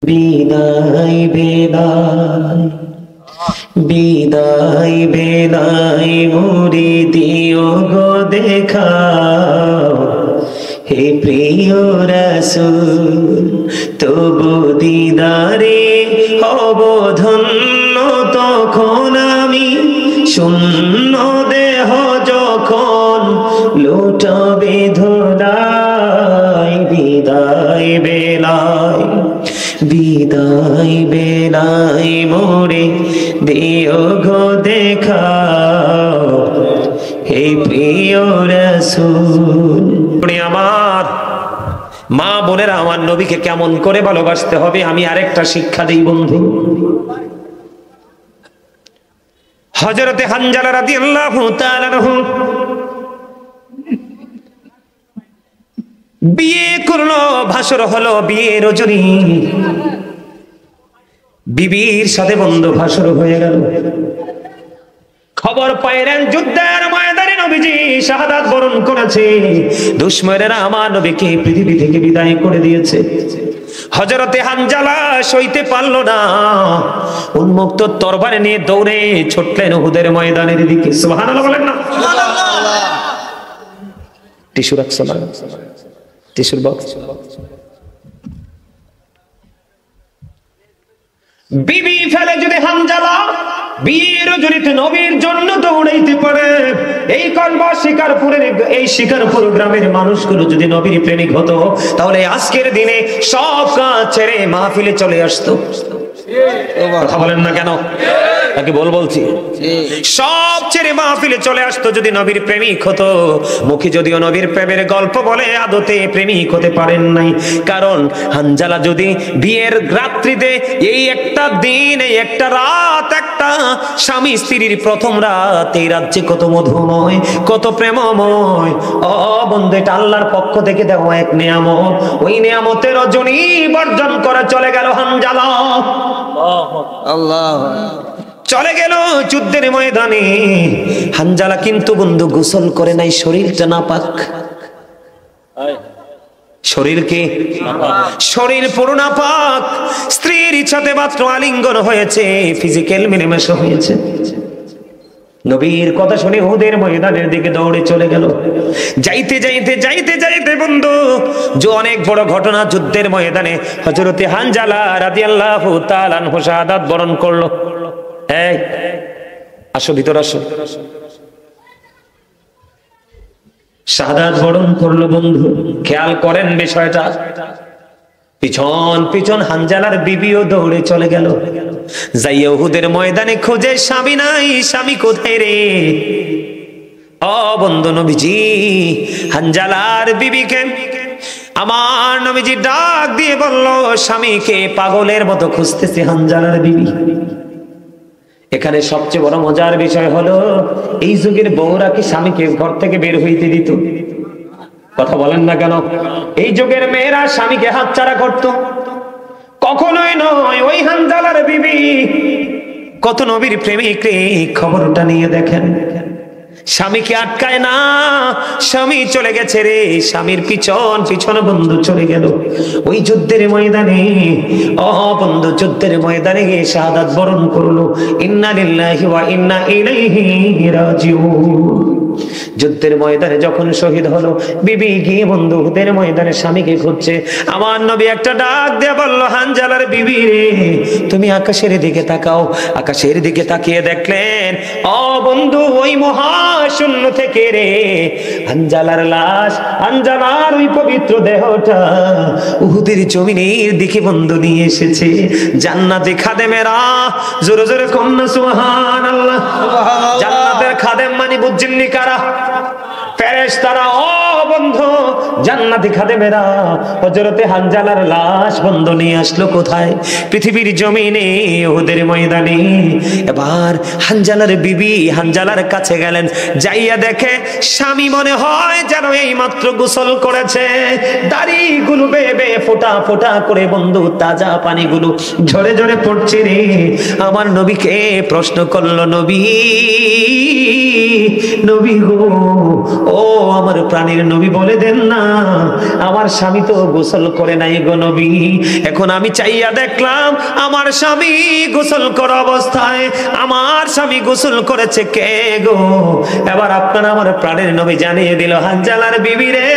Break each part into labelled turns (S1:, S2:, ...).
S1: বিদায় বিদায় বিদায় বিদায় মোরে দিও গো দেখা, হে প্রিয় রাসূল তবু দিদারে হব ধন্য তখন আমি, শূন্য দেহ যখন লুটাবে ধুলায়। বিদায় বেলায় বিদায় বেলায় মোরে দিও গো দেখা, হে প্রিয় রাসূল। আমার মা বোনেরা, আমার নবীকে কেমন করে ভালোবাসতে হবে আমি আরেকটা শিক্ষা দিই বন্ধু। হযরতে হানজালা রাদিয়াল্লাহু তাআলা আনহু বিয়ে করলো, ভাসর হলো, বিয়ে রজনী বিবির সাথে বন্ধু ভাসর হয়ে গেল। খবর পাইলেন যুদ্ধের ময়দানে নবীজি শাহাদাত বরণ করেছে, দুশমনেরা আমার নবীকে পৃথিবী থেকে বিদায় করে দিয়েছে। হযরতে হানজালা সইতে পারল না, উন্মুক্ত তরবারি নিয়ে দৌড়ে ছুটলেন উহুদের ময়দানের দিকে। সুবহানাল্লাহ বলেন না? সুবহানাল্লাহ। টিস্যু রাখছো না? টিস্যুর বক্স। বিবি ফেলে যদি হানজালা বিয়ের রজনীতে নবীর জন্য দৌড়াইতে পারে, এই কলবা শিকারপুরের এই শিকারপুর গ্রামের মানুষগুলো যদি নবীর প্রেমিক হতো, তাহলে আজকের দিনে সব কাজ ছেড়ে মাহফিলে চলে আসতো। কথা বলেন না কেন? তাকে বলছি সব ছেড়ে মাহফিলে চলে আসতো যদি নবীর প্রেমিক হতো। মুখে যদিও নবীর প্রেমের গল্প বলে, আদতে প্রেমিক হতে পারেন নাই। কারণ হানজালা যদি বিয়ের রাত্রিতে এই একটা দিন, এই একটা রাত, একটা স্বামী স্ত্রীর প্রথম রাত, এই রাজ্যে কত মধুময়, কত প্রেমময়। ও বন্ধু, এটা আল্লাহর পক্ষ থেকে দেওয়া এক নিয়ামত। ওই নিয়ামতের রজনী বর্জন করে চলে গেল হানজালা। আল্লাহ চলে গেল যুদ্ধের ময়দানে। হানজালা কিন্তু বন্ধু গোসল করে নাই, শরীরটা নাপাক। শরীরকে শরীর পুরো নাপাক, স্ত্রীর ইচ্ছাতে মাত্র আলিঙ্গন হয়েছে, ফিজিক্যাল মিলেমিশে হয়েছে। নবীর কথা শুনে উহুদের ময়দানের দিকে দৌড়ে চলে গেল। যাইতে যাইতে যাইতে যাইতে বন্ধু যে অনেক বড় ঘটনা, যুদ্ধের ময়দানে হযরতে হানজালা রাদিয়াল্লাহু তাআলা আনহু শাহাদাত বরণ করলো। এই আসো, ভিতর আসো। শাহাদাত বরণ করলো বন্ধু। খেয়াল করেন বিষয়টা। পিছন পিছন হানজালার বিবিও দৌড়ে চলে গেল। যাইয়া উহুদের ময়দানে খোঁজে, স্বামী নাই, স্বামী কোথায় রে? ও বন্ধু, নবীজি হানজালার বিবিকে আমার নবীজি ডাক দিয়ে বলল, স্বামীকে পাগলের মতো খুঁজতেছে হানজালার বিবি। এখানে সবচেয়ে বড় মজার বিষয় হলো, এই যুগের বউরা কি স্বামীকে ঘর থেকে বের হইতে দিত? কথা বলেন না কেন? এই যুগের মেয়েরা স্বামীকে হাতছাড়া করত? কখনোই নয়। ওই হানজালার বিবি কত নবীর প্রেমিক রে, খবরটা নিয়ে দেখেন। স্বামীকে আটকায় না, স্বামী চলে গেছে রে। স্বামীর পিছন পিছন বন্ধু চলে গেল ওই যুদ্ধের ময়দানে। ও বন্ধু, যুদ্ধের ময়দানে গিয়ে শাহাদাত বরণ করলো। ইন্না লিল্লাহি ওয়া ইন্না ইলাইহি রাজিউন। যুদ্ধের ময়দানে যখন শহীদ হলো, বিবি গিয়ে বন্ধু উহুদের ময়দানে স্বামীকে খুঁজছে। আমার নবী একটা ডাক দিয়ে বলল, হানজালার বিবি রে, তুমি আকাশের দিকে তাকাও। আকাশের দিকে তাকিয়ে দেখলেন, ও বন্ধু, ওই মহাশূন্য থেকে রে হানজালার লাশ, হানজালার ওই পবিত্র দেহটা উহুদের জমিনের দিকে বন্ধু নিয়ে এসেছে জান্নাতি খাদেমেরা। জোরে জোরে কন্যা সুবহানাল্লাহ। জান্নাতের খাদেম মানে বুঝছেননি কারা? ফেরেশতারা। ও বন্ধু, জান্নাতি খাদেমেরা হযরতে হানজালার লাশ বন্ধু নিয়ে আসলো কোথায়? পৃথিবীর জমিনে, উহুদের ময়দানে। এবার হানজালার বিবি হানজালার কাছে গেলেন, যাইয়া দেখে স্বামী মনে হয় যেন এই মাত্র গোসল করেছে। দাড়িগুলো বেয়ে বেয়ে ফোঁটা ফোঁটা করে বন্ধু তাজা পানিগুলো ঝরে ঝরে পড়ছে রে। আমার নবীকে প্রশ্ন করলো, নবী, নবী গো, ও আমার প্রাণের নবী, নবী বলে দেন না, আমার স্বামী তো গোসল করে নাই গো নবী। এখন আমি চাইয়া দেখলাম আমার স্বামী গোসল করা অবস্থায়, আমার স্বামী গোসল করেছে কে গো? এবার আপনার আমার প্রাণের নবী জানিয়ে দিল, হানজালার বিবি রে,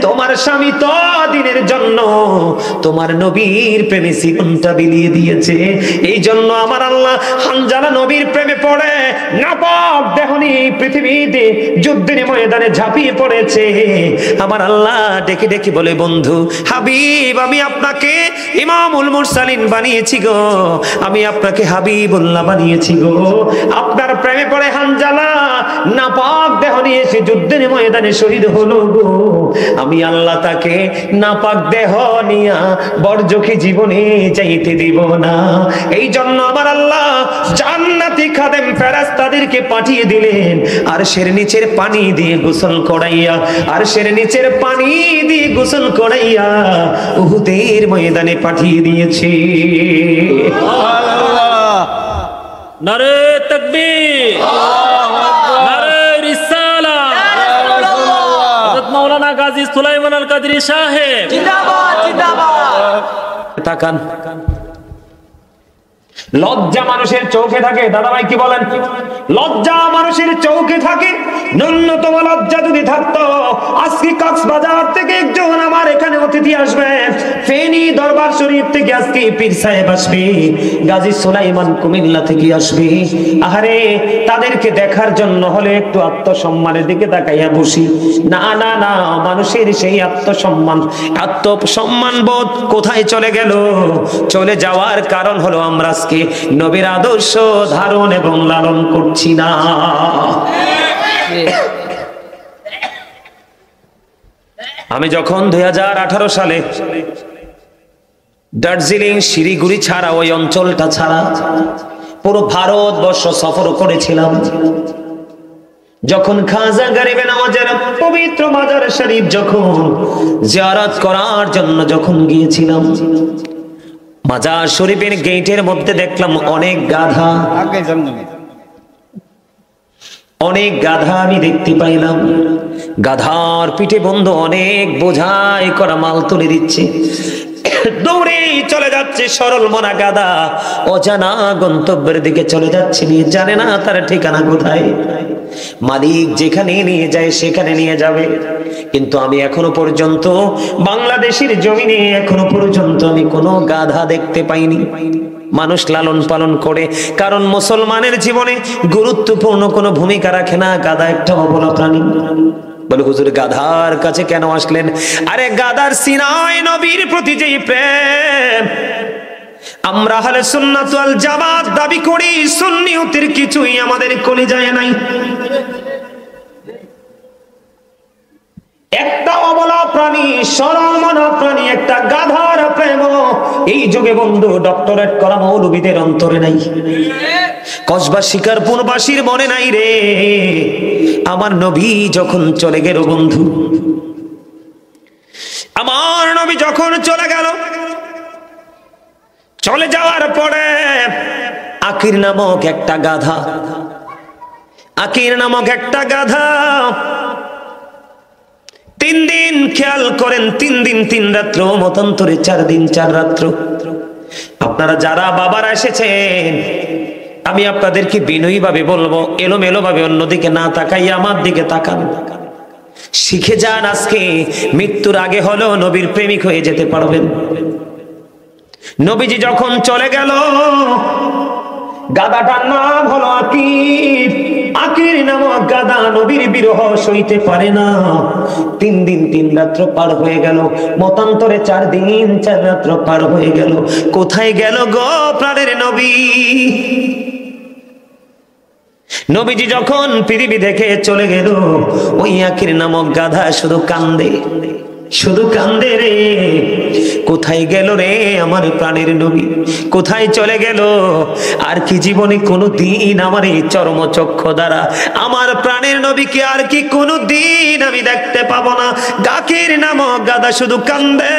S1: তোমার স্বামী তো দিনের জন্য তোমার নবীর প্রেমে জীবনটা বিলিয়ে দিয়েছে। এই জন্য আমার আল্লাহ হানজালা নবীর প্রেমে পড়ে নাপাক দেহ নিয়ে পৃথিবীতে যুদ্ধের ময়দানে ঝাঁপিয়ে পড়েছে। আমার আল্লাহ ডেকে ডেকে বলে, বন্ধু হাবিব, আমি আপনাকে ইমামুল মুরসালিন বানিয়েছি গো, আমি আপনাকে হাবিবুল্লাহ বানিয়েছি গো। আপনার প্রেমে পড়ে হানজালা নাপাক দেহ নিয়ে এসে যুদ্ধের ময়দানে শহীদ হলো গো। আমি আল্লাহ তাকে নাপাক দেহ নিয়া বরজখী জীবনে চাইতে দিব না। এই জন্য আমার আল্লাহ জান্নাতি খাদেম ফেরেশতাদেরকে পাঠিয়ে দিলেন আরশের নিচের পানি দিয়ে গোসল করাইয়া, আরশের নিচের পানি দিয়ে গোসল করাইয়া উহুদের ময়দানে পাঠিয়ে দিয়েছে।
S2: নারে তাকবীর, নারে রিসালাত, হযরত মাওলানা গাজী সুলাইমান আল কাদরী সাহেব জিন্দাবাদ জিন্দাবাদ।
S1: তাকান, লজ্জা মানুষের চোখে থাকে। দাদা ভাই কি বলেন? লজ্জা মানুষের চোখে থাকে। ন্যূনতম লজ্জা যদি থাকতো, আজকে কক্সবাজার থেকে একজন আমার এখানে অতিথি আসবে, ফেনী দরবার শরীফ থেকে আজকে পীর সাহেব আসবে, গাজী সুলাইমান কুমিল্লা থেকে আসবে। আহারে, তাদেরকে দেখার জন্য হলে একটু আত্মসম্মানের দিকে তাকাইয়া বসি। না না না, মানুষের সেই আত্মসম্মান বোধ কোথায় চলে গেল? চলে যাওয়ার কারণ হলো আমরা আজকে নবীর আদর্শ ধারণ এবং লালন করছি না। আমি যখন 2018 সালে দার্জিলিং, শিলিগুড়ি ছাড়া ওই অঞ্চলটা ছাড়া পুরো ভারতবর্ষ সফর করেছিলাম, যখন খাজা গরিবে নওয়াজের পবিত্র মাজার শরীফ যখন জিয়ারত করার জন্য যখন গিয়েছিলাম, মাজার শরীফের গেটের মধ্যে দেখলাম অনেক গাধা, অনেক গাধা আমি দেখতে পাইলাম। গাধার পিঠে বন্ধু অনেক বোঝাই করা মাল তুলে দিচ্ছে, দৌড়ে চলে যাচ্ছে সরল মনা গাধা, অজানা গন্তব্যের দিকে চলে যাচ্ছে, নিয়ে জানে না তার ঠিকানা কোথায়। মালিক যেখানে নিয়ে যায় সেখানে নিয়ে যাবে, কিন্তু আমি এখনো পর্যন্ত বাংলাদেশের জমিনে এখনো পর্যন্ত আমি কোনো গাধা দেখতে পাইনি। মানুষ লালন পালন করে, কারণ মুসলমানের জীবনে গুরুত্বপূর্ণ কোনো ভূমিকা রাখে না। গাধা একটা অবলা প্রাণী। বলে, হুজুর গাধার কাছে কেন আসলেন? আরে গাধার সিনায় নবীর প্রতি যেই প্রেম, আমরা আহলে সুন্নাত ওয়াল জামাত দাবি করি, সুন্নিয়তের কিছুই আমাদের কলিজায় নাই। একটা অবলা প্রাণী, সরল মনা প্রাণী, একটা গাধার প্রেম এই যুগে বন্ধু ডক্টরেট করা মৌলবীদের অন্তরে নাই, কসবা শিকারপুরবাসীর মনে নাই রে। আমার নবী যখন চলে গেল বন্ধু, আমার নবী যখন চলে গেল, চলে যাওয়ার পরে আকির নামক একটা গাধা, আকির নামক একটা গাধা 3 দিন, খেয়াল করেন, 3 দিন 3 রাত্র, মতান্তরে 4 দিন 4 রাত্র। আপনারা যারা বাবারা এসেছেন, আমি আপনাদেরকে বিনয়ী ভাবে বলবো, এলোমেলো ভাবে অন্যদিকে না তাকাইয়া আমার দিকে তাকান। শিখে যান, আজকে মৃত্যুর আগে হলো নবীর প্রেমিক হয়ে যেতে পারবেন। নবীজি যখন চলে গেল, গাদাটার নাম হলো আকির। আকির নামক গাদা নবীর বিরহ সইতে পারে না। 3 দিন 3 রাত্র পার হয়ে গেল, মতান্তরে 4 দিন 4 রাত্র পার হয়ে গেল। কোথায় গেল গো প্রাণের নবী? নবীজি যখন পৃথিবী দেখে চলে গেল, ওই আকির নামক গাধা শুধু কান্দে, শুধু কান্দে রে। কোথায় গেল রে আমার প্রাণের নবী? কোথায় চলে গেল? আর কি জীবনে কোনো দিন আমার এই চর্মচক্ষু দ্বারা আমার প্রাণের নবীকে আর কি কোনো দিন আমি দেখতে পাবো না? গাকির নামক গাধা শুধু কান্দে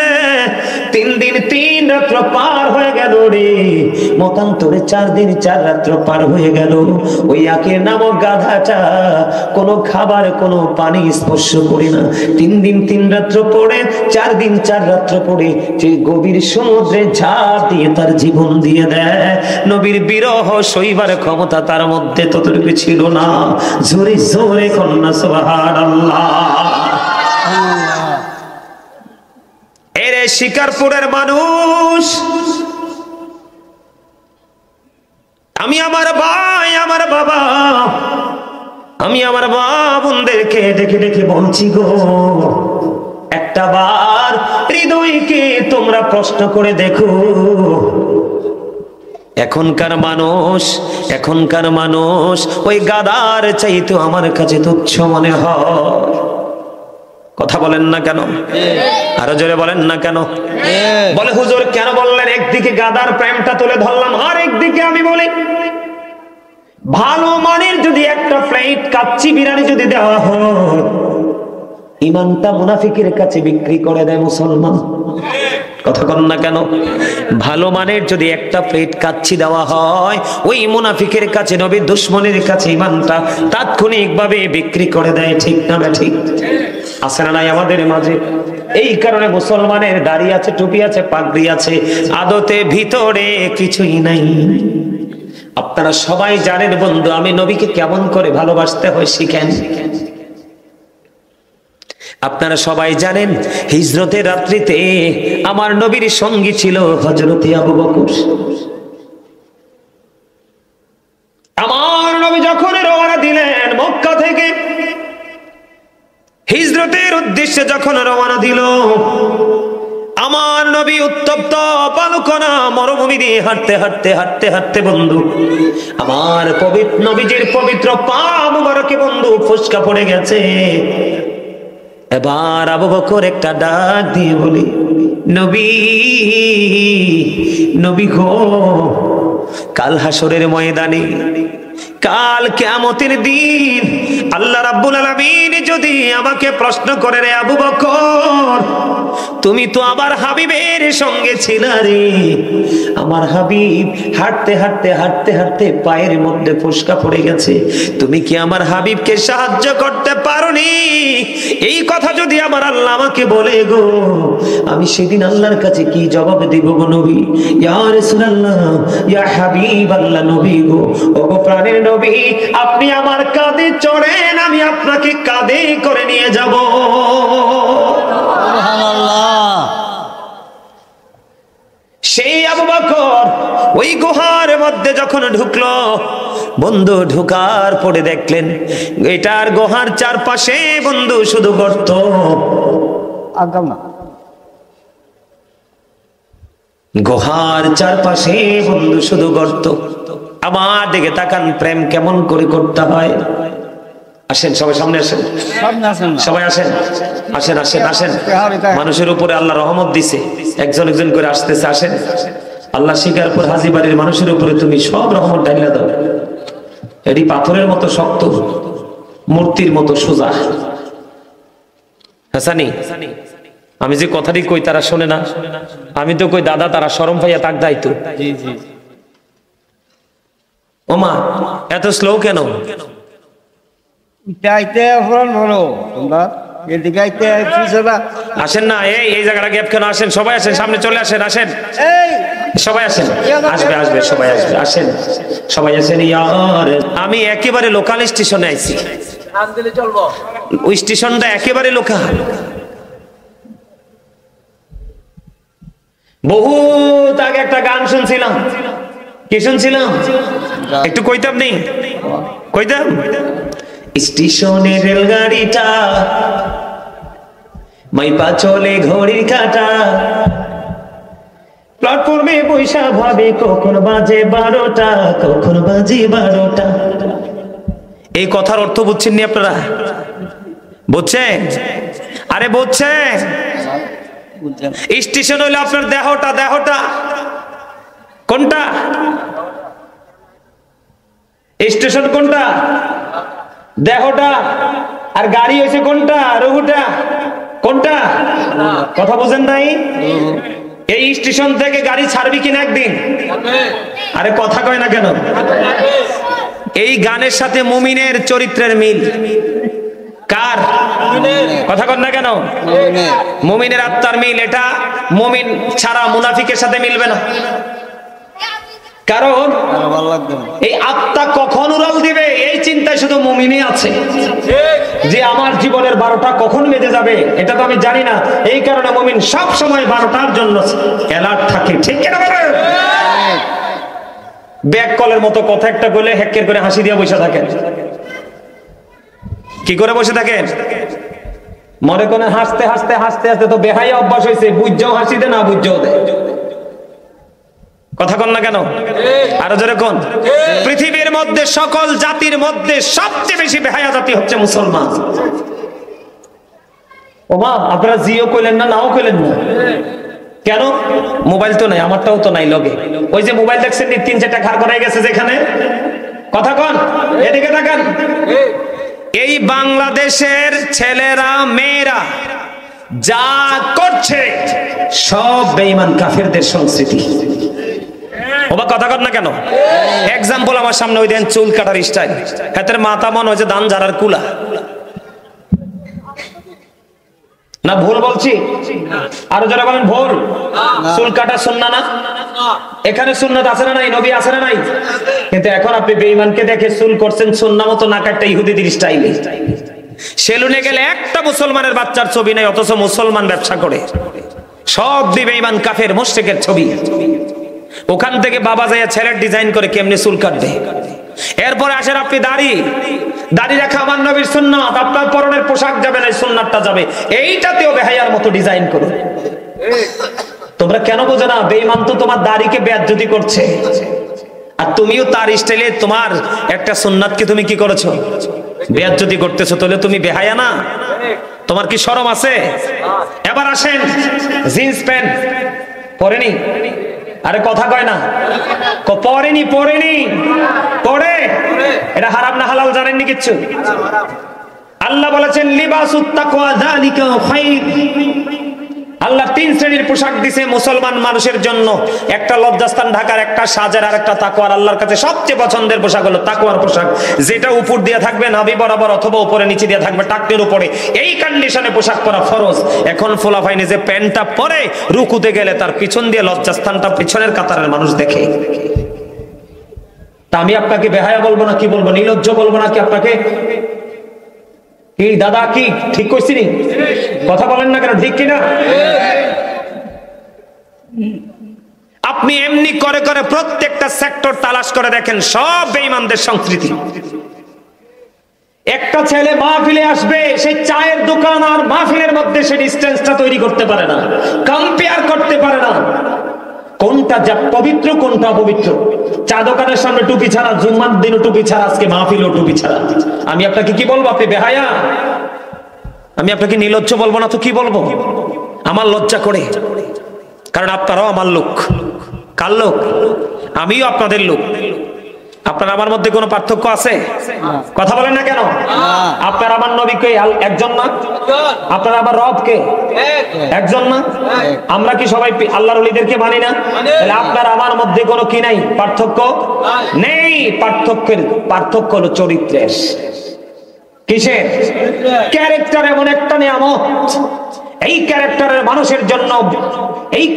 S1: 3 দিন 3 রাত্র পার হয়ে গেল রে, মতান্তরে 4 দিন 4 রাত্র পার হয়ে গেল। ওই আকির নামক গাধাটা কোনো খাবার কোনো পানি স্পর্শ করে না। 3 দিন 3 রাত্র পরে 4 দিন 4 রাত্র পরে যে গভীর সমুদ্রে ঝাঁপ দিয়ে তার জীবন দিয়ে দেয়। নবীর বিরহ সইবার ক্ষমতা তার মধ্যে ততটুকু ছিল না। জোরে জোরে কন্যা সুবহানাল্লাহ। এরে শিকারপুরের মানুষ, আমি আমার ভাই আমার বাবা, আমি আমার মা বোনদেরকে ডেকে ডেকে বলছি গো, একটা বার হৃদয়কে তোমরা প্রশ্ন করে দেখো। এখনকার মানুষ ওই গাদার চাইতো আমার কাছে তুচ্ছ মনে হয়। কথা বলেন না কেন? আরো জোরে বলেন না কেন? বলে হুজুর কেন বললেন? একদিকে গাদার প্রেমটা তুলে ধরলাম, আর একদিকে আমি বলি ভালো মানের যদি একটা প্লেট কাচ্চি বিরিয়ানি যদি দেওয়া হয়, ইমানটা মুনাফিকের কাছে বিক্রি করে দেয় মুসলমান। কথা কন না কেন? ভালো মানের যদি একটা প্লেট কাচ্চি দেওয়া হয়, ওই মুনাফিকের কাছে, নবীর দুশমনের কাছে ইমানটা তাৎক্ষণিকভাবে বিক্রি করে দেয়। ঠিক না ঠিক? আছে না নাই আমাদের মাঝে? এই কারণে মুসলমানের দাড়ি আছে, টুপি আছে, পাগড়ি আছে, আদতে ভিতরে কিছুই নাই। আপনারা সবাই জানেন বন্ধু, আমি নবীকে কেমন করে ভালোবাসতে হয় শিখেন। আপনারা সবাই জানেন হিজরতের রাত্রিতে আমার নবীর সঙ্গী ছিল হযরতে আবু বকর। আমার নবী যখন রওনা দিলেন মক্কা থেকে, হিজরতের উদ্দেশ্যে যখন রওনা দিল, আমার নবী উত্তপ্ত বালুকণা মরুভূমি দিয়ে হাঁটতে হাঁটতে হাঁটতে হাঁটতে বন্ধু, আমার পবিত্র নবীজির পবিত্র পা মুবারকে বন্ধু ফোসকা পড়ে গেছে। এবার আবু বকর একটা ডাক দিয়ে বলি, নবী নবী গো, কাল হাসরের ময়দানে, কাল কিয়ামতের দিন আল্লাহ রাব্বুল আলামিন যদি আমাকে প্রশ্ন করে, রে আবু বকর তুমি তো আমার হাবিবের সঙ্গে ছিলা রে, আমার হাবিব হাঁটতে হাঁটতে হাঁটতে হাঁটতে পায়ের মধ্যে ফোসকা পড়ে গেছে, তুমি কি আমার হাবিবকে সাহায্য করতে পারোনি? এই কথা যদি আমার আল্লাহ আমাকে বলে গো, আমি সেদিন আল্লাহর কাছে কি জবাব দিব গো নবী? ইয়া রাসূলুল্লাহ, ইয়া হাবিবাল্লাহ, নবী গো, ওগো প্রাণের নবী, আপনি আমার কাঁধে চড়েন, আমি আপনাকে কাঁধে করে নিয়ে যাব। সুবহানাল্লাহ। সেই আবু বকর ওই গুহার মধ্যে যখন ঢুকলো বন্ধু, ঢুকার পরে দেখলেন এটার গুহার চারপাশে বন্ধু শুধু গর্ত। গুহার চারপাশে বন্ধু শুধু গর্ত। আমার দিকে তাকান, প্রেম কেমন করে করতে হয়। আসেন সবাই সামনে আসেন, সবাই আসেন, আসেন আসেন আসেন। মানুষের উপরে আল্লাহ রহমত দিছে, একজন একজন করে আসতেছে। আসেন, আল্লাহ শিকারপুর হাজীবাড়ির মানুষের উপরে তুমি সব রহমত ঢাইলা দাও। এটি পাথরের মতো শক্ত, মূর্তির মতো সোজা। হাসানি, আমি যে কথাটি কই তারা শোনে না, আমি তো কই দাদা, তারা শরম পাইয়া তাক দায়িত্ব। ওমা এত স্লো কেন? আসেন না, এই জায়গাটা গ্যাপ কেন? আসেন সবাই, আসেন সামনে চলে আসেন, আসেন সবাই, আসেন, আসবে আসবে সবাই আসবে, আসেন সবাই আসেন। ইয়ার আমি একেবারে লোকাল স্টেশনে আইছি, ওই স্টেশনটা একেবারে লোকাল। বহুত আগে একটা গান শুনছিলাম। কি শুনছিলাম একটু কইতাম? নেই কইতাম, স্টেশনে রেলগাড়িটা মাইপা চলে ঘড়ির কাঁটা, প্ল্যাটফর্মে পয়সা ভাবে কখন বাজে 12টা, কখন বাজে 12টা। এই কথার অর্থ বুঝছেন নি আপনারা? বুঝছেন? আরে বুঝছেন? স্টেশন হইলো আপনার দেহটা, দেহটা কোনটা? স্টেশন কোনটা? দেহটা। আর গাড়ি হয়েছে কোনটা? রঘুটা। কোনটা? কথা বুঝেন নাই? এই স্টেশন থেকে গাড়ি ছাড়বি কিনা একদিন? আরে কথা কয় না কেন? এই গানের সাথে মুমিনের চরিত্রের মিল কার? কথা কন না কেন? মুমিনের আত্মার মিল। এটা মুমিন ছাড়া মুনাফিকের সাথে মিলবে না। কারণ এই আত্মা কখন উড়াল দিবে এই চিন্তায় শুধু মুমিনই আছে, যে আমার জীবনের 12টা কখন বেজে যাবে এটা তো আমি জানি না। এই কারণে মুমিন সব সময় 12টার জন্য অ্যালার্ট থাকে। ঠিক কিনা বলেন? ব্যাক কলের মতো কথা একটা বলে হ্যাক্কের করে হাসি দিয়ে বসে থাকেন। কি করে বসে থাকেন? মনে করে হাসতে হাসতে হাসতে হাসতে তো বেহায়া অভ্যাস হয়েছে, বুঝাও হাসি দে না বুঝাও দেয়। কথা কন না কেন? আরো জোরে কোন? পৃথিবীর মধ্যে সকল জাতির মধ্যে সবচেয়ে বেশি বেহায়া জাতি হচ্ছে মুসলমান। ও মা, আপনারা জিও কইলেন না, নাও কইলেন না কেন? মোবাইল তো নাই, আমারটাও তো নাই লগে। ওই যে মোবাইল দেখছেন 3-4টা ঘাড় করাই গেছে যেখানে। কথা কন, এদিকে তাকান। এই বাংলাদেশের ছেলেরা মেয়েরা যা করছে সব বেঈমান কাফেরদের সংস্কৃতি। ওবা কথা কর না কেন? এক্সাম্পল আমার সামনে ওই দেন চুল কাটার স্টাইল, হাতের মাথা মন হয়েছে দান ঝাড়ার কুলা। না ভুল বলছি? আরো যারা বলেন ভুল। চুল কাটা সুন্নাহ না? এখানে সুন্নাত আছে না নাই? নবী আছে না নাই? কিন্তু এখন আপনি বেঈমানকে দেখে চুল করছেন সুন্নাহ মতো, না কাটটা ইহুদিদের স্টাইলে। সেলুনে গেলে একটা মুসলমানের বাচ্চার ছবি নাই, অথচ মুসলমান ব্যবসা করে। সব বেঈমান কাফের মুশরিকের ছবি। ওখান থেকে বাবা যায় ছেলের ডিজাইন করে কেমনে চুল কাটবে। এরপরে আসেন আপনি দাড়ি রাখা আমার নবীর সুন্নাত, আপনার পরনের পোশাক যাবে না, সুন্নাতটা যাবে। এইটাতেও বেহায়ার মতো ডিজাইন করো। তোমরা কেন বোঝো না? বেঈমান তো তোমার দাড়িকে বেয়াজ্জতি করছে, আর তুমিও তার স্টাইলে তোমার একটা সুন্নাতকে তুমি কি করেছো? বেয়াজ্জতি করতেছো। তাহলে তুমি বেহায়া না? তোমার কি শরম আছে? এবার আসেন জিন্স প্যান্ট পরেনি। আরে কথা কয় না? পরেনি পরে এটা হারাম না হালাল জানেননি কিচ্ছু? আল্লাহ বলেছেন লিবাসুত তাকওয়া যালিকা খায়র। আল্লাহ 3 শ্রেণীর পোশাক দিয়েছে মুসলমান মানুষের জন্য। একটা লজ্জাস্থান ঢাকার, একটা সাজার, আর একটা তাকওয়ার। আল্লাহর কাছে সবচেয়ে পছন্দের পোশাক হলো তাকওয়ার পোশাক, যেটা উপর দিয়ে থাকবে নাভি বরাবর অথবা উপরে নিচে দিয়ে থাকবে টাকটির উপরে। এই কন্ডিশনে পোশাক পরা ফরজ। এখন ফোলাফাইনে যে প্যান্টটা পরে রুকুতে গেলে তার পিছন দিয়ে লজ্জাস্থানটা পিছনের কাতারের মানুষ দেখে। তা আমি আপনাকে বেহায়া বলবো না কি বলবো? নির্লজ্জ বলবো না কি আপনাকে? কি দাদা কি ঠিক কইছি নি? কথা বলেন না কেন? ঠিক কিনা? আপনি এমনি করে করে প্রত্যেকটা সেক্টর তালাশ করে দেখেন, সব বেঈমানদের সংস্কৃতি। একটা ছেলে মাহফিলে আসবে, সেই চায়ের দোকান আর মাহফিলের মধ্যে সে ডিসটেন্সটা তৈরি করতে পারে না, কম্পেয়ার করতে পারে না কোনটা যা পবিত্র কোনটা অপবিত্র। চা দোকানের সামনে টুপি ছাড়া, জুম্মার দিনও টুপি ছাড়া, আজকে মাহফিলও টুপি ছাড়া। আমি আপনাকে কি বলবো? আপনি বেহায়া। আমি আপনাকে নির্লজ্জ বলবো না তো কি বলবো? আমার লজ্জা করে, কারণ আপনারাও আমার লোক। কার লোক? আমিও আপনাদের লোক। আপনার আমার মধ্যে কোনো পার্থক্য আছে? কথা বলেন না কেন? আপনার আমার নবীকে একজন না? আপনার আমার রবকে একজন না? আমরা কি সবাই আল্লাহর ওলিদেরকে মানি না? তাহলে আপনার আমার মধ্যে কোনো কি নাই? পার্থক্য নেই। পার্থক্য হলো চরিত্রের। কিসের? ক্যারেক্টার এমন একটা নিয়ামত, এই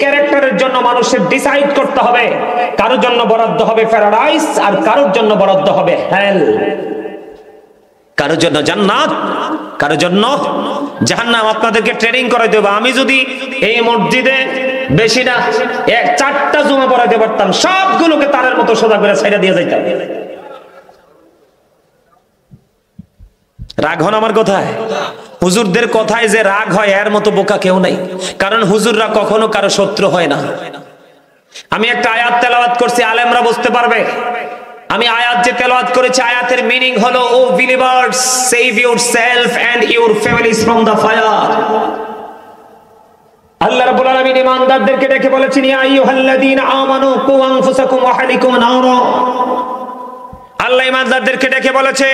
S1: ক্যারেক্টারের জন্য মানুষের ডিসাইড করতে হবে। কারোর জন্য বরাদ্দ হবে প্যারাডাইস, আর কারোর জন্য বরাদ্দ হবে হেল। কারোর জন্য জান্নাত, কারোর জন্য জাহান্নাম। আপনাদেরকে ট্রেনিং করাই দেব। আমি যদি এই মসজিদে বেশি না 4টা জুমা পড়াইতে পারতাম, সবগুলোকে তারের মতো সোজা করে ছাইড়া দিয়ে যাইতাম। রাগ হন আমার কথায়? হুজুরদের কথায় যে রাগ হয় এর মতো বোকা কেউ নাই, কারণ হুজুররা কখনো কারো শত্রু হয় না। আমি একটা আয়াত তেলাওয়াত করছি, আলেমরা বুঝতে পারবে। আমি আয়াত যে তেলাওয়াত করেছি, আয়াতের মিনিং হলো O believers, save yourself and your families from the fire. Allah রাব্বুল আলামিন ঈমানদারদেরকে ডেকে বলেছেন, ইয়া আইয়ুহাল্লাযীনা আমানু কু আনফুসাকুম ওয়া আহলিকুম নারা। আল্লাহ ঈমানদারদেরকে ডেকে বলেছে,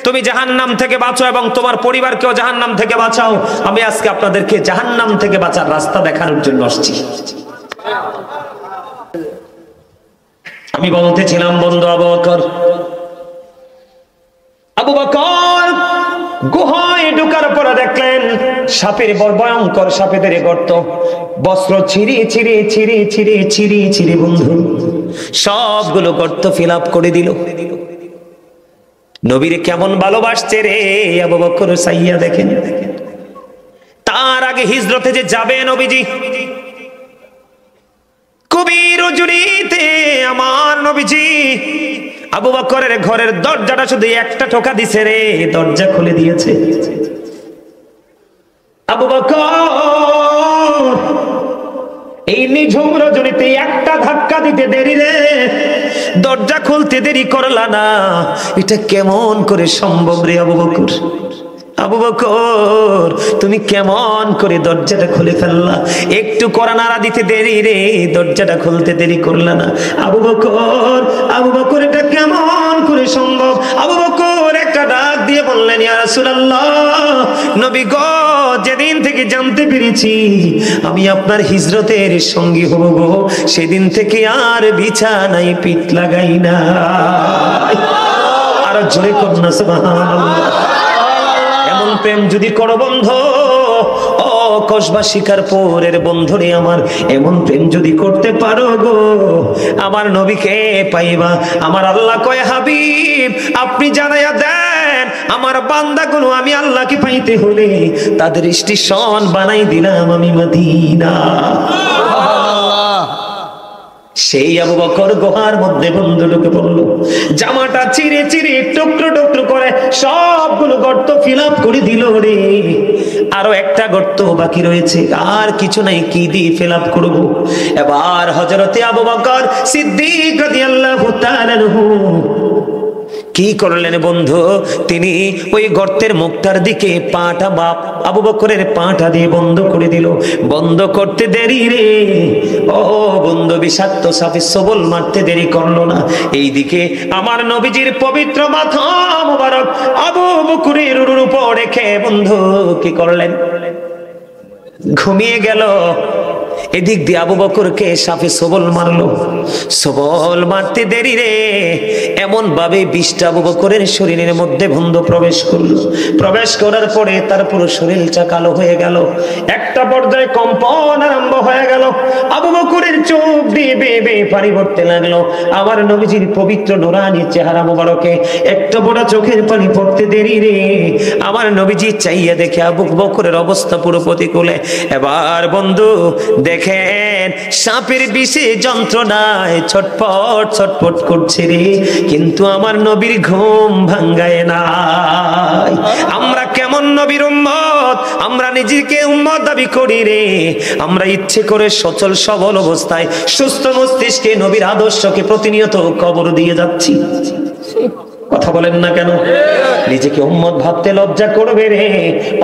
S1: তুমি জাহান্নাম থেকে বাঁচো এবং তোমার পরিবারকেও জাহান্নাম থেকে বাঁচাও। আমি আজকে আপনাদেরকে জাহান্নাম থেকে বাঁচার রাস্তা দেখানোর জন্য আসছি। আমি বলতেছিলাম বন্ধু আবু বকর গুহায় ঢোকার পরে দেখলেন সাপের ভয়ঙ্কর সাপেদের গর্ত, বস্ত্র ছিঁড়ে বন্ধু সবগুলো গর্ত ফিল আপ করে দিল। নবীরে কেমন ভালোবাসছে রে আবু বকর, সাইয়া দেখেন। তার আগে হিজরতে যে যাবে নবীজি, কবির রজনীতে আমার নবীজি আবু বকরের ঘরের দরজাটা শুধু একটা ঠোকা দিছে রে, দরজা খুলে দিয়েছে। আবু বকর এই নিঝুম রজনীতে একটা ধাক্কা দিতে দেরি রে, দরজা খুলতে দেরি করলা না। এটা কেমন করে সম্ভব রে আবু বকর? আবু বকর তুমি কেমন করে দরজাটা খুলে ফেললা? একটু কড়া নাড়া দিতে দেরি রে, দরজাটা খুলতে দেরি করলা না। আবু বকর এটা কেমন করে সম্ভব? আবু বকর একটা ডাক দিয়ে বললেন, ইয়া রাসূলুল্লাহ, নবী গো, যেদিন থেকে জানতে পেরেছি আমি আপনার হিজরতের সঙ্গী হব গো, সেদিন থেকে আর বিছানায় পিঠ লাগাই না। আর জোরে করুন সুবহানাল্লাহ। এমন প্রেম যদি করো বন্ধু, ও কসবা শিকারপুরের বন্ধুরে আমার, এমন প্রেম যদি করতে পারো গো, আমার নবীকে পাইবা। আমার আল্লাহ কয়, হাবিব আপনি জানাইয়া দেন আমার বান্দাগুলো আমি আল্লাহকে পাইতে হলে তাদের স্টেশন বানাই দিলাম আমি মদিনা। সেই আবু বকর গুহার মধ্যে বন্ধু ঢুকে পড়লো, জামাটা চিরে টুকরো করে সবগুলো গর্ত ফিল আপ করে দিল রে। আরো একটা গর্ত বাকি রয়েছে, আর কিছু নাই, কি দিয়ে ফিল আপ করবো? এবার হযরতে আবু বকর সিদ্দিক রাদিয়াল্লাহু তাআলা আনহু কি করলেন বন্ধু? তিনি ওই গর্তের মুখটার দিকে পাটা আবু বকরের পাটা দিয়ে বন্ধ করে দিল। বন্ধ করতে দেরি রে, ও বন্ধু বিষাক্ত সাপে সবল মারতে দেরি করলো না। এইদিকে আমার নবীজির পবিত্র মাথা মোবারক আবু বকরের উপর রেখে বন্ধু কি করলেন? ঘুমিয়ে গেল। এদিক দিয়ে আবু বকরকে সাপে সবল মারলো। সবল মারতে দেরি রে, এমন ভাবে বিষটা আবু বকরের শরীরের মধ্যে বন্ধ প্রবেশ করলো। প্রবেশ করার পরে তার পুরো শরীরটা কালো হয়ে গেল। একটা পর্যায়ে কম্পন আরম্ভ হয়ে গেল। আবু বকরের চোখ দিয়ে বেয়ে বেয়ে পানি পড়তে লাগলো। আমার নবীজির পবিত্র নুরানি চেহারা মোবারকে একটা বড় চোখের পানি পড়তে দেরি রে, আমার নবীজি চাইয়া দেখে আবু বকরের অবস্থা পুরো প্রতিকূলে। এবার বন্ধু দেখেন সাপের বিষে যন্ত্রণায় ছটফট করছে রে, কিন্তু আমার নবীর ঘুম ভাঙ্গায় নাই। আমরা কেমন নবীর উম্মত? আমরা নিজেকে উম্মত দাবি করি রে, আমরা ইচ্ছে করে সচল সবল অবস্থায় সুস্থ মস্তিষ্কে নবীর আদর্শকে প্রতিনিয়ত কবর দিয়ে যাচ্ছি। কথা বলেন না কেন? নিজেকে উম্মত ভাবতে লজ্জা করবে রে।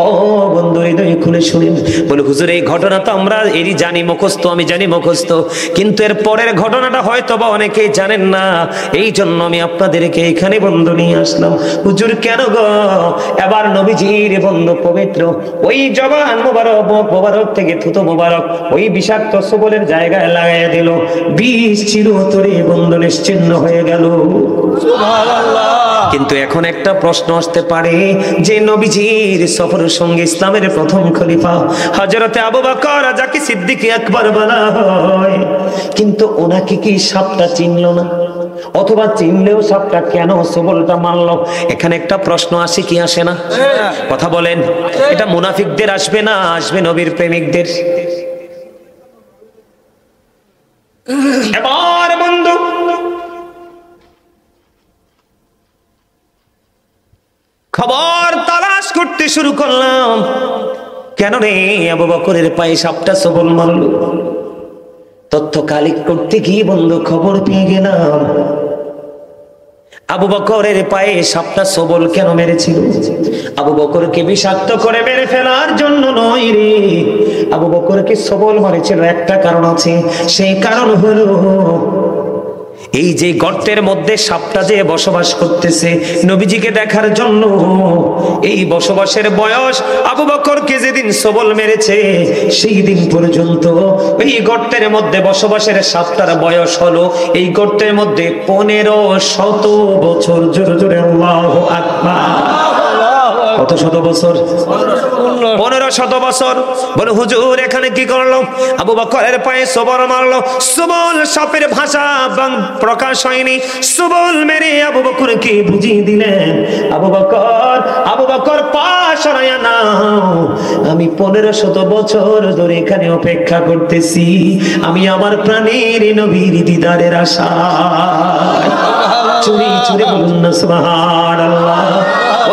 S1: ও বন্ধু হৃদয় খুলে শুনেন, বলে হুজুর এই ঘটনা তো আমরা এরই জানি মুখস্থ, আমি জানি মুখস্থ, কিন্তু এর পরের ঘটনাটা হয়তো বা অনেকেই জানেন না। এই জন্য আমি আপনাদেরকে এখানে বন্ধু নিয়ে আসলাম। হুজুর কেন গো? এবার নবীজির বন্ধু পবিত্র ওই জবান মোবারক থেকে থুতো মোবারক ওই বিষাক্ত সবলের জায়গায় লাগাইয়া দিল। বিষ চিরতরে বন্ধু নিশ্চিহ্ন হয়ে গেল। সুবহানাল্লাহ। কিন্তু এখন একটা প্রশ্ন আসতে পারে যে নবীজির সফরের সঙ্গে ইসলামের প্রথম খলিফা হযরতে আবু বকর, যাকে সিদ্দিক আকবর বলা হয়, কিন্তু ওনাকে কি সাপটা চিনল না? অথবা চিনলেও সাপটা কেন সবলটা মারলো? এখানে একটা প্রশ্ন আসে কি আসে না? কথা বলেন। এটা মুনাফিকদের আসবে না আসবে নবীর প্রেমিকদের? এবার বন্ধু খবর তালাশ করতে শুরু করলাম, কেন রে আবু বকরের পায়ে সাপটা সবল মারলো? তথ্য কালেক্ট করতে গিয়ে বন্ধু খবর পেয়ে গেলাম আবু বকরের পায়ে সাপটা সবল কেন মেরেছিল? আবু বকরকে বিষাক্ত করে মেরে ফেলার জন্য নয় রে, আবু বকরকে সবল মারেছিল একটা কারণ আছে। সেই কারণ হলো এই যে গর্তের মধ্যে সাপটা যে বসবাস করতেছে নবীজিকে দেখার জন্য, এই বসবাসের বয়স আবু বকরকে যেদিন সবল মেরেছে সেই দিন পর্যন্ত এই গর্তের মধ্যে বসবাসের সাপটার বয়স হলো এই গর্তের মধ্যে 1500 বছর। জোরে জোরে আল্লাহু আকবার। কত শত বছর? 1500 বছর। বলে হুজুর এখানে কি করলো? আবু বকরের পায়ে সবল মারলো। সবল সাপের ভাষা প্রকাশ হয়নি, সবল মেরে আবু বকরকে বুঝিয়ে দিলেন, আবু বকর পা সরাইয়া নাও, আমি 1500 বছর ধরে এখানে অপেক্ষা করতেছি, আমি আমার প্রাণের নবীর দিদারের আশায়। চুরি চুরি বলুন না সুবহানাল্লাহ।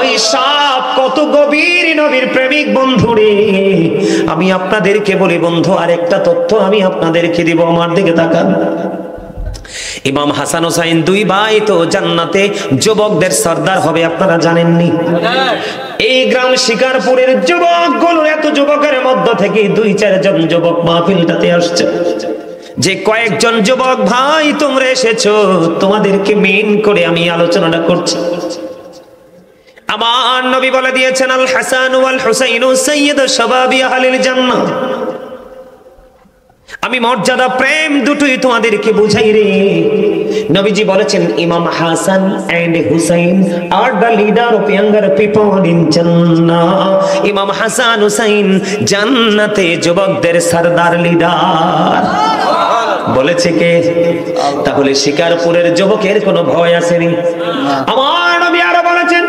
S1: ওই সাপ কত গভীর নবীর প্রেমিক বন্ধুরে। আমি আপনাদেরকে বলি বন্ধু, আরেকটা তথ্য আমি আপনাদেরকে দিব, আমার দিকে তাকান। ইমাম হাসান হোসাইন দুই ভাই তো জান্নাতে যুবকদের সর্দার হবে, আপনারা জানেননি? এই গ্রাম শিকারপুরের যুবকগুলো, এত যুবকের মধ্য থেকে 2-4 জন যুবক মাহফিলটাতে আসছে। যে কয়েকজন যুবক ভাই তোমরা এসেছো, তোমাদেরকে মেইন করে আমি আলোচনাটা করছি। আমার নবী বলে দিয়েছেন, আল হাসান ওয়াল হুসাইন সাইয়্যিদু শাবাবি আহলিল জান্নাহ। আমি মর্যাদা প্রেম দুটোই তোমাদেরকে বুঝাই রে। নবীজি বলেছেন, Imam Hasan and Husain are the leader of younger people in Jannah. Imam Hasan Hussain জান্নাতে যুবকদের সরদার, লিডার। বলেছে কে? তাহলে শিকারপুরের যুবকের কোনো ভয় আসেনি। আমার নবী আরো বলেছেন,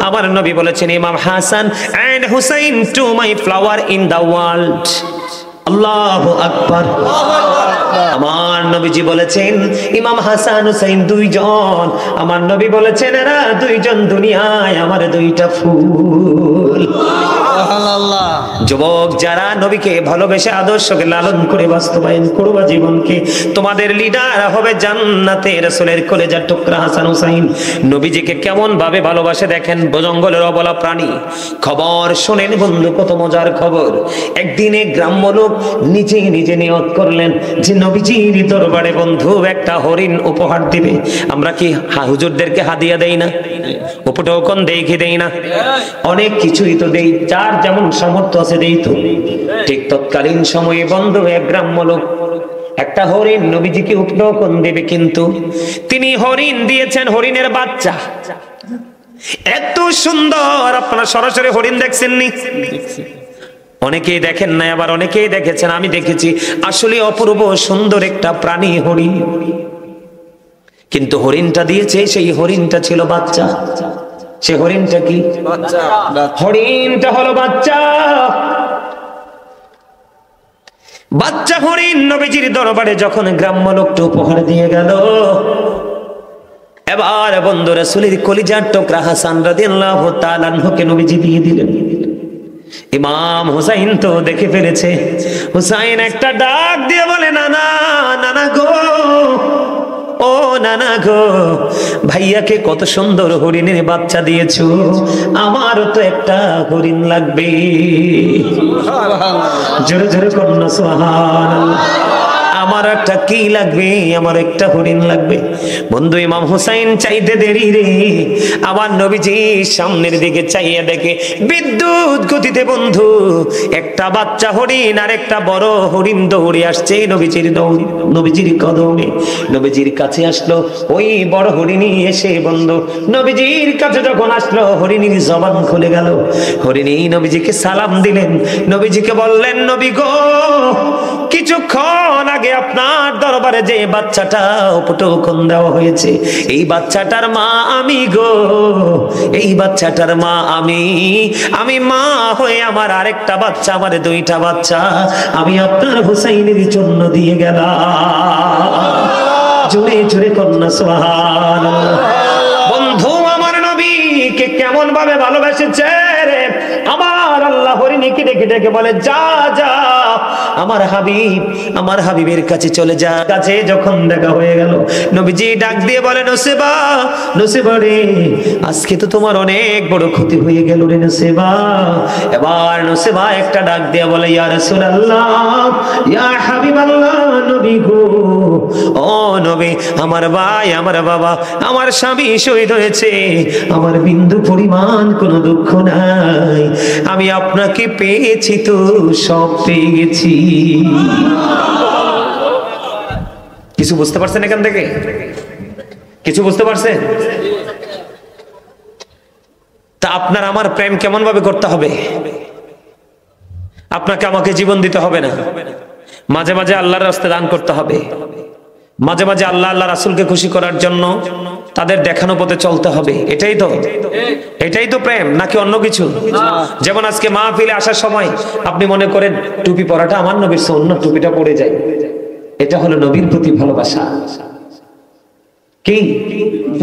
S1: আমার নবী বলেছেন, Imam Hasan and Husain to my flower in the world. আল্লাহু আকবার। আমার নবীজি বলেছেন, ইমাম হাসান হুসাইন দুইজন, আমার নবী বলেছেন এরা দুইজন দুনিয়ায় আমার দুইটা ফুল। যুবক যারা নবীকে ভালোবেসে আদর্শকে লালন করে বাস্তবায়ন করবা জীবনকে, তোমাদের লিডার হবে জান্নাতে রাসূলের কলেজার টুকরা হাসান হুসাইন। নবীজিকে কেমন ভাবে ভালোবাসে দেখেন, জঙ্গলের অবলা প্রাণী। খবর শোনেন বন্ধু, কত মজার খবর। একদিনে গ্রাম্য লোক নিজে নিজে নিয়ত করলেন যে নবীজির দরবারে বন্ধু একটা হরিণ উপহার দিবে। আমরা কি হুজুরদেরকে হাদিয়া দেই না? উপটোকন দেই কি দেই না? অনেক কিছুই তো দেই, যার যেমন সামর্থ্য আছে দেই তো। ঠিক তৎকালীন সময়ে বন্ধু এক গ্রাম্য লোক একটা হরিণ নবীজিকে উপটোকন দেবে, কিন্তু তিনি হরিণ দিয়েছেন হরিণের বাচ্চা। এত সুন্দর, আপনারা সরাসরি হরিণ দেখছেননি? অনেকেই দেখেন না, আবার অনেকেই দেখেছেন, আমি দেখেছি। আসলে অপূর্ব সুন্দর একটা প্রাণী হরিণ, কিন্তু হরিণটা দিয়েছে, সেই হরিণটা ছিল বাচ্চা। সে হরিণটা কি? বাচ্চা। হরিণটা হলো বাচ্চা। বাচ্চা হরিণ নবীজির দরবারে যখন গ্রাম্য লোকটা উপহার দিয়ে গেল, এবার বন্ধু রাসূলের কলিজার টুকরা হাসান রাদিয়াল্লাহু তাআলা আনহুকে নবীজি দিয়ে দিলেন। ইমাম হুসাইন তো দেখে ফেলেছে। হুসাইন একটা ডাক দিয়ে বলে, নানা, নানা গো, ও নানা গো, ভাইয়াকে কত সুন্দর হরিণের বাচ্চা দিয়েছো, আমারও তো একটা হরিণ লাগবে। জোরে জোরে কন্যা সুবহানাল্লাহ। আমার একটা কি লাগবে? আমার একটা হরিণ লাগবে। বন্ধু ইমাম হুসাইন চাইতে দেরি রে, আমার নবীজি সামনের দিকে চাইয়া দেখে বিদ্যুৎ গতিতে বন্ধু একটা বাচ্চা হরিণ আর একটা বড় হরিণ দৌড়ে আসছে নবীজির কদমে। নবীজির কাছে আসলো ওই বড় হরিণী, এসে বন্ধু নবীজির কাছে যখন আসলো, হরিণীর জবান খুলে গেল। হরিণী নবীজিকে সালাম দিলেন, নবীজিকে বললেন, নবী গো, কিছুক্ষণ আগে আপনার দরবারে যে বাচ্চাটা উপটোকন দেওয়া হয়েছে, এই বাচ্চাটার মা আমি গো, এই বাচ্চাটার মা আমি। আমি মা হয়ে আমার আরেকটা বাচ্চা, আমার দুইটা বাচ্চা আমি আপনার হুসাইনের জন্য দিয়ে গেলাম। জোরে জোরে কন্যা সুবহানাল্লাহ। বন্ধু আমার নবীকে কেমন ভাবে ভালোবেসেছে রে আমার আল্লাহ। হরিণীকে ডেকে ডেকে বলে, যা যা আমার হাবিব, আমার হাবিবের কাছে চলে যা। কাছে যখন দেখা হয়ে গেল, নবীজি ডাক দিয়ে বলে, নসিবা, নসিবা রে, আজকে তো তোমার অনেক বড় ক্ষতি হয়ে গেল রে নসিবা। এবার নসিবা একটা ডাক দিয়ে বলে, ইয়া রাসূলুল্লাহ, ইয়া হাবিবাল্লাহ, নবী গো, ও নবী, আমার ভাই, আমার বাবা, আমার স্বামী শহীদ হয়েছে, আমার বিন্দু পরিমাণ কোনো দুঃখ নাই, আমি আপনাকে পেয়েছি তো সব পেয়ে গেছি। কিছু বুঝতে পারছেন এখান থেকে? কিছু বুঝতে পারছেন? তা আপনার আমার প্রেম কেমন ভাবে করতে হবে? আপনাকে আমাকে জীবন দিতে হবে না, মাঝে মাঝে আল্লাহর রাস্তায় দান করতে হবে, মাঝে মাঝে আল্লাহ আল্লাহ রাসূলকে খুশি করার জন্য তাদের দেখানো পথে চলতে হবে। এটাই তো প্রেম, নাকি অন্য কিছু? যেমন আজকে মাহফিলে আসার সময় আপনি মনে করেন টুপি পরাটা আমার নবীর সুন্নাত, টুপিটা পরে যায়, এটা হলো নবীর প্রতি ভালোবাসা। কি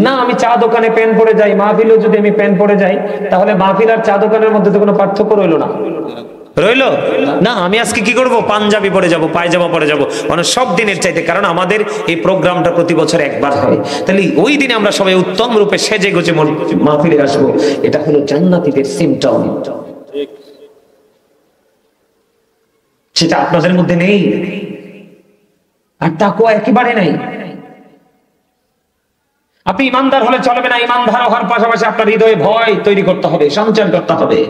S1: না, আমি চা দোকানে প্যান্ট পরে যাই, মাহফিলেও যদি আমি প্যান্ট পরে যাই, তাহলে মাহফিল আর চা দোকানের মধ্যে তো কোনো পার্থক্য রইলো না। আমি আজকে কি করব? পাঞ্জাবি পরে যাব, পায়জামা পরে যাব, মানে সব দিনের চাইতে, কারণ আমাদের এই প্রোগ্রামটা প্রতি বছর একবার হয়। তাহলে ওই দিনে আমরা সবাই উত্তম রূপে সেজে গুজে মাহফিলে আসবো, এটা হলো জান্নাতীদের সিম্পটম। সেটা আপনাদের মধ্যে নেই, আর তাকওয়া একেবারে নাই। আপনি ইমানদার হলে চলবে না, ইমানদার হওয়ার পাশাপাশি আপনার হৃদয়ে ভয় তৈরি করতে হবে, সঞ্চার করতে হবে।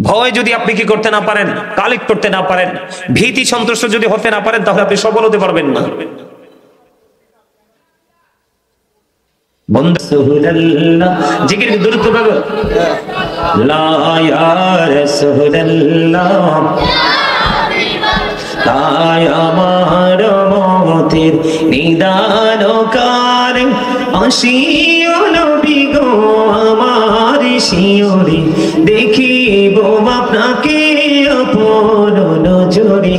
S1: ভয় যদি আপনি কি করতে না পারেন, কালেক্ট করতে না পারেন, ভীতি সন্ত্রস্ত যদি হতে না পারেন, তাহলে আপনি সফল হতে পারবেন না। জিকির দ্রুত ভাবে লা ইয়া রাসূলুল্লাহ, তাই আমার মতের নিদান কারে আসিও নবী গো, আমার শিয়রে দেখিব আপনাকে আপন নজরে।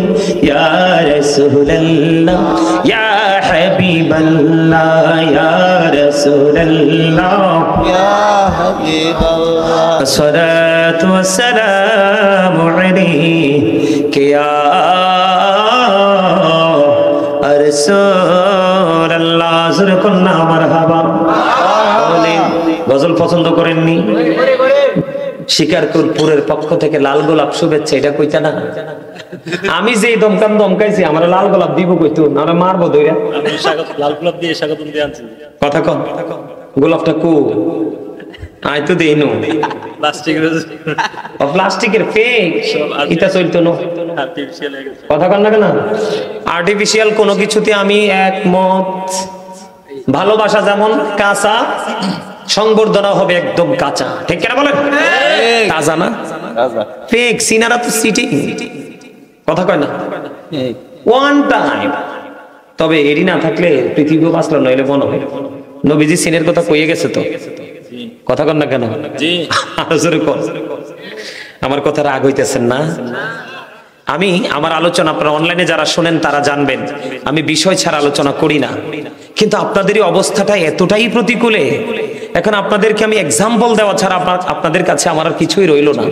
S1: ইয়া রাসূলুল্লাহ, ইয়া হাবিবাল্লাহ, ইয়া রাসূলুল্লাহ, ইয়া হাবিবাল্লাহ, আসসালাতু ওয়াসসালামু আলাইকা ইয়া রাসূলুল্লাহ। যুরকুন্না মারহাবা। গজল পছন্দ করেননি? শিকারপুরের পক্ষ থেকে লাল গোলাপ শুভেচ্ছা, এটা কইতা না? আমি যে দমকাইছি, আমার লাল গোলাপ দিব কইতো না, মারবো দইরা।
S2: লাল গোলাপ দিয়ে স্বাগতম দিয়ে আনছি।
S1: কথা কম, গোলাপটা কো আই তো দেই নো, প্লাস্টিকের ফেক, এটা চলতো না। কথা কন না কেন? আর্টিফিশিয়াল কোনো কিছুতে আমি একমত। ভালোবাসা যেমন কাঁচা, সংবর্ধনা হবে একদম কাঁচা, ঠিক কেন বলেন? তাজা না, ফেক সিনারা তো সিটিং। কথা কয় না? One time. তবে এরই না থাকলে পৃথিবীও বাঁচলো নইলে মনে হয়। নবীজি সিনের কথা কইয়ে গেছে তো, কথা কন না কেন? আমার কথা রাগ হইতেছেন না? আমি আমার আলোচনা আপনারা অনলাইনে যারা শুনেন তারা জানবেন, আমি বিষয় ছাড়া আলোচনা করি না, কিন্তু আপনাদেরই অবস্থাটা এতটাই প্রতিকূলে, এখন আপনাদেরকে আমি এক্সাম্পল দেওয়া ছাড়া আপনাদের কাছে আমার আর কিছুই রইল না।